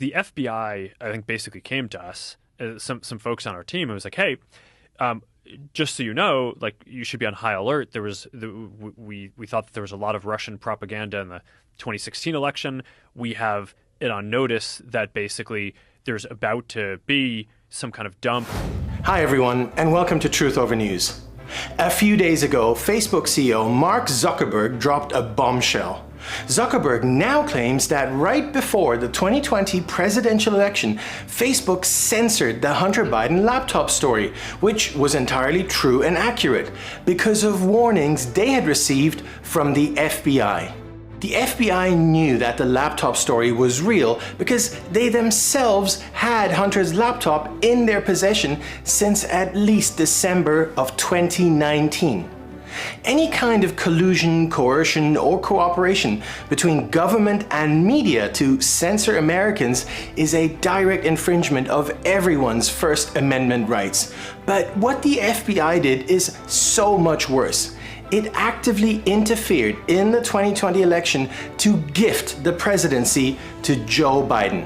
the FBI, I think, basically came to us, some folks on our team, and was like, "Hey, just so you know, like you should be on high alert. We thought that there was a lot of Russian propaganda in the 2016 election. We have it on notice that basically there's about to be some kind of dump." Hi everyone, and welcome to Truth Over News. A few days ago, Facebook CEO Mark Zuckerberg dropped a bombshell. Zuckerberg now claims that right before the 2020 presidential election, Facebook censored the Hunter Biden laptop story, which was entirely true and accurate, because of warnings they had received from the FBI. The FBI knew that the laptop story was real because they themselves had Hunter's laptop in their possession since at least December of 2019. Any kind of collusion, coercion, or cooperation between government and media to censor Americans is a direct infringement of everyone's First Amendment rights. But what the FBI did is so much worse. It actively interfered in the 2020 election to gift the presidency to Joe Biden.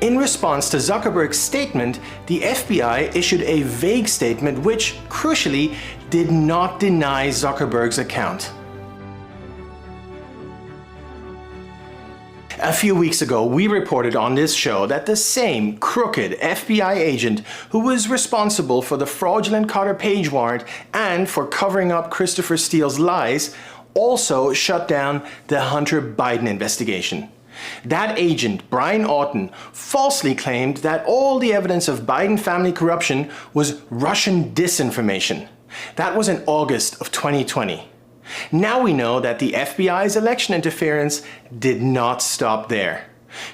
In response to Zuckerberg's statement, the FBI issued a vague statement which, crucially, did not deny Zuckerberg's account. A few weeks ago, we reported on this show that the same crooked FBI agent who was responsible for the fraudulent Carter Page warrant and for covering up Christopher Steele's lies also shut down the Hunter Biden investigation. That agent, Brian Orton, falsely claimed that all the evidence of Biden family corruption was Russian disinformation. That was in August of 2020. Now we know that the FBI's election interference did not stop there.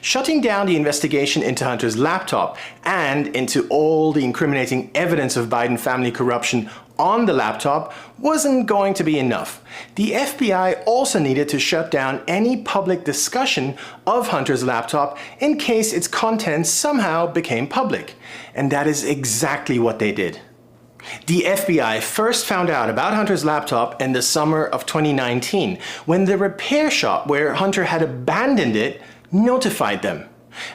Shutting down the investigation into Hunter's laptop and into all the incriminating evidence of Biden family corruption on the laptop wasn't going to be enough. The FBI also needed to shut down any public discussion of Hunter's laptop in case its contents somehow became public. And that is exactly what they did. The FBI first found out about Hunter's laptop in the summer of 2019 when the repair shop where Hunter had abandoned it notified them.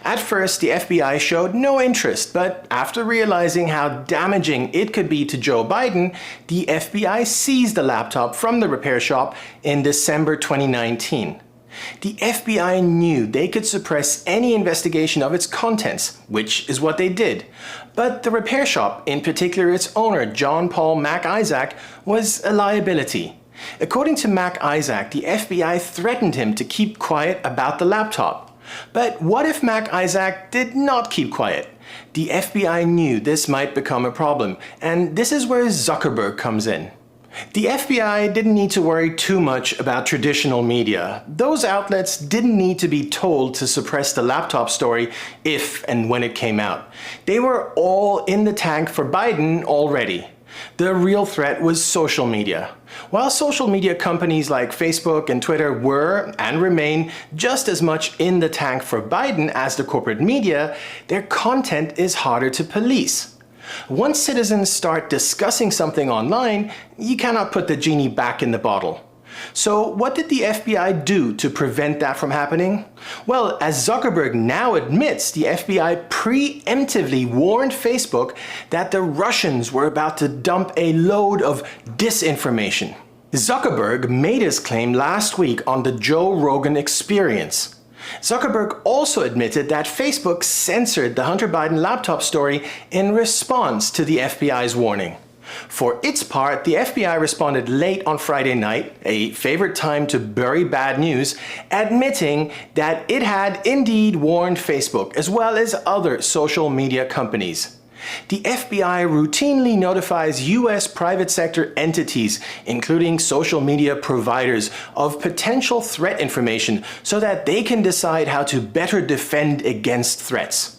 At first, the FBI showed no interest, but after realizing how damaging it could be to Joe Biden, the FBI seized the laptop from the repair shop in December 2019. The FBI knew they could suppress any investigation of its contents, which is what they did. But the repair shop, in particular its owner, John Paul Mac Isaac, was a liability. According to Mac Isaac, the FBI threatened him to keep quiet about the laptop. But what if Mac Isaac did not keep quiet? The FBI knew this might become a problem, and this is where Zuckerberg comes in. The FBI didn't need to worry too much about traditional media. Those outlets didn't need to be told to suppress the laptop story if and when it came out. They were all in the tank for Biden already. The real threat was social media. While social media companies like Facebook and Twitter were and remain just as much in the tank for Biden as the corporate media, their content is harder to police. Once citizens start discussing something online, you cannot put the genie back in the bottle. So what did the FBI do to prevent that from happening? Well, as Zuckerberg now admits, the FBI preemptively warned Facebook that the Russians were about to dump a load of disinformation. Zuckerberg made his claim last week on the Joe Rogan Experience. Zuckerberg also admitted that Facebook censored the Hunter Biden laptop story in response to the FBI's warning. For its part, the FBI responded late on Friday night, a favorite time to bury bad news, admitting that it had indeed warned Facebook as well as other social media companies. The FBI routinely notifies U.S. private sector entities, including social media providers, of potential threat information so that they can decide how to better defend against threats.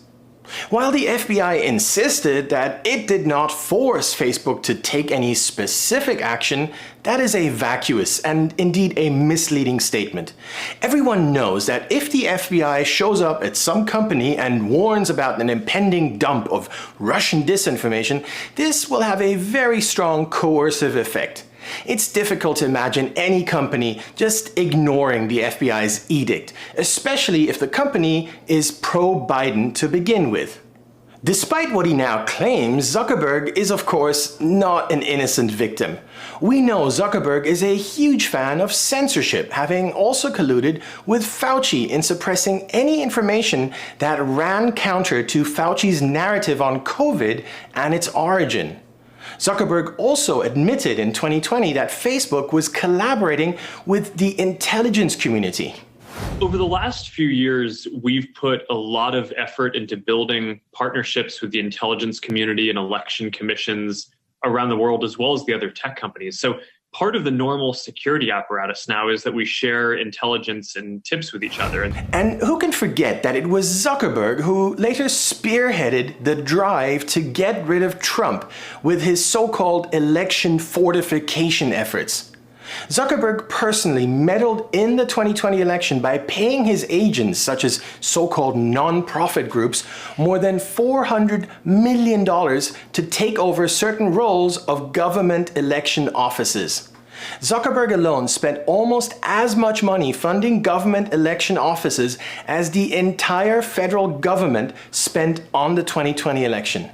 While the FBI insisted that it did not force Facebook to take any specific action, that is a vacuous and indeed a misleading statement. Everyone knows that if the FBI shows up at some company and warns about an impending dump of Russian disinformation, this will have a very strong coercive effect. It's difficult to imagine any company just ignoring the FBI's edict, especially if the company is pro-Biden to begin with. Despite what he now claims, Zuckerberg is of course not an innocent victim. We know Zuckerberg is a huge fan of censorship, having also colluded with Fauci in suppressing any information that ran counter to Fauci's narrative on COVID and its origin. Zuckerberg also admitted in 2020 that Facebook was collaborating with the intelligence community. Over the last few years, we've put a lot of effort into building partnerships with the intelligence community and election commissions around the world, as well as the other tech companies. So part of the normal security apparatus now is that we share intelligence and tips with each other. And who can forget that it was Zuckerberg who later spearheaded the drive to get rid of Trump with his so-called election fortification efforts. Zuckerberg personally meddled in the 2020 election by paying his agents, such as so-called non-profit groups, more than $400 million to take over certain roles of government election offices. Zuckerberg alone spent almost as much money funding government election offices as the entire federal government spent on the 2020 election.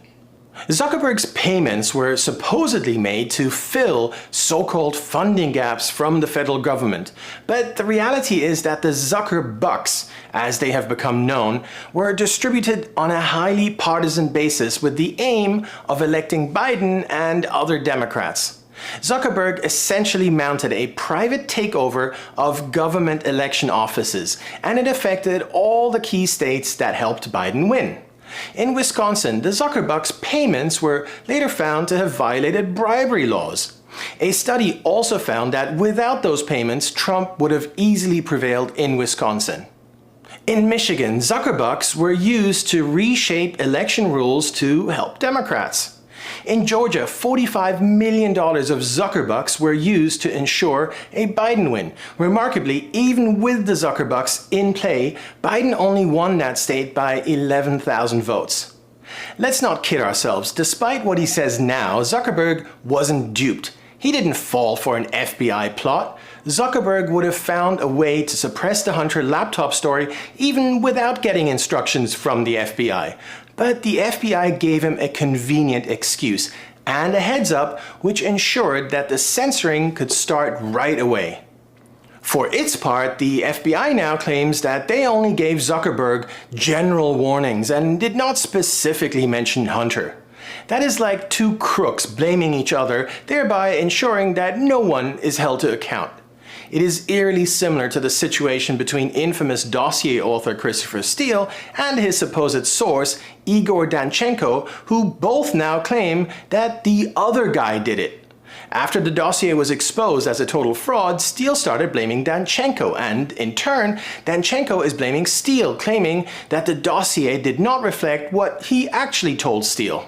Zuckerberg's payments were supposedly made to fill so-called funding gaps from the federal government, but the reality is that the Zuckerbucks, as they have become known, were distributed on a highly partisan basis with the aim of electing Biden and other Democrats. Zuckerberg essentially mounted a private takeover of government election offices, and it affected all the key states that helped Biden win. In Wisconsin, the Zuckerbucks' payments were later found to have violated bribery laws. A study also found that without those payments, Trump would have easily prevailed in Wisconsin. In Michigan, Zuckerbucks were used to reshape election rules to help Democrats. In Georgia, $45 million of Zuckerbucks were used to ensure a Biden win. Remarkably, even with the Zuckerbucks in play, Biden only won that state by 11,000 votes. Let's not kid ourselves. Despite what he says now, Zuckerberg wasn't duped. He didn't fall for an FBI plot. Zuckerberg would have found a way to suppress the Hunter laptop story even without getting instructions from the FBI. But the FBI gave him a convenient excuse and a heads up which ensured that the censoring could start right away. For its part, the FBI now claims that they only gave Zuckerberg general warnings and did not specifically mention Hunter. That is like two crooks blaming each other, thereby ensuring that no one is held to account. It is eerily similar to the situation between infamous dossier author Christopher Steele and his supposed source, Igor Danchenko, who both now claim that the other guy did it. After the dossier was exposed as a total fraud, Steele started blaming Danchenko, and in turn, Danchenko is blaming Steele, claiming that the dossier did not reflect what he actually told Steele.